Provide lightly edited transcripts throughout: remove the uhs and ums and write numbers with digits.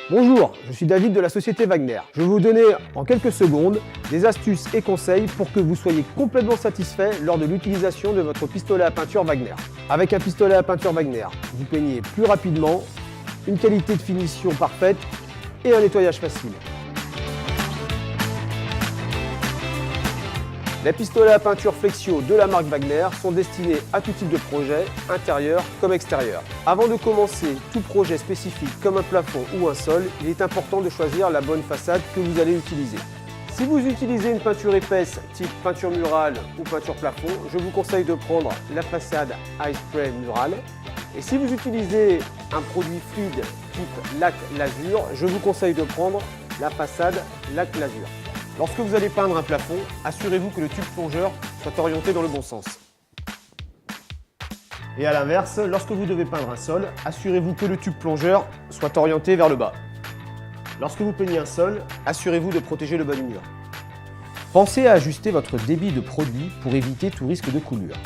Bonjour, je suis David de la société Wagner. Je vais vous donner en quelques secondes des astuces et conseils pour que vous soyez complètement satisfait lors de l'utilisation de votre pistolet à peinture Wagner. Avec un pistolet à peinture Wagner, vous peignez plus rapidement, une qualité de finition parfaite et un nettoyage facile. Les pistolets à peinture Flexio de la marque Wagner sont destinés à tout type de projet, intérieur comme extérieur. Avant de commencer tout projet spécifique comme un plafond ou un sol, il est important de choisir la bonne façade que vous allez utiliser. Si vous utilisez une peinture épaisse type peinture murale ou peinture plafond, je vous conseille de prendre la façade Ice Spray Mural. Et si vous utilisez un produit fluide type lac lasure, je vous conseille de prendre la façade lac lasure. Lorsque vous allez peindre un plafond, assurez-vous que le tube plongeur soit orienté dans le bon sens. Et à l'inverse, lorsque vous devez peindre un sol, assurez-vous que le tube plongeur soit orienté vers le bas. Lorsque vous peignez un sol, assurez-vous de protéger le bas du mur. Pensez à ajuster votre débit de produit pour éviter tout risque de coulure.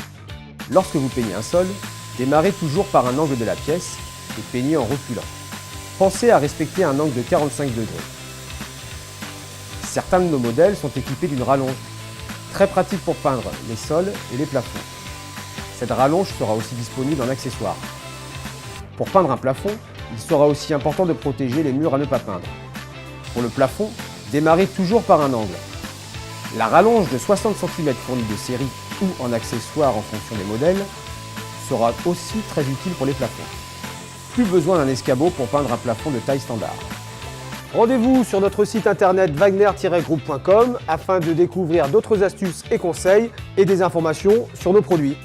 Lorsque vous peignez un sol, démarrez toujours par un angle de la pièce et peignez en reculant. Pensez à respecter un angle de 45 degrés. Certains de nos modèles sont équipés d'une rallonge, très pratique pour peindre les sols et les plafonds. Cette rallonge sera aussi disponible en accessoire. Pour peindre un plafond, il sera aussi important de protéger les murs à ne pas peindre. Pour le plafond, démarrez toujours par un angle. La rallonge de 60 cm fournie de série ou en accessoire en fonction des modèles sera aussi très utile pour les plafonds. Plus besoin d'un escabeau pour peindre un plafond de taille standard. Rendez-vous sur notre site internet wagner-group.com afin de découvrir d'autres astuces et conseils et des informations sur nos produits.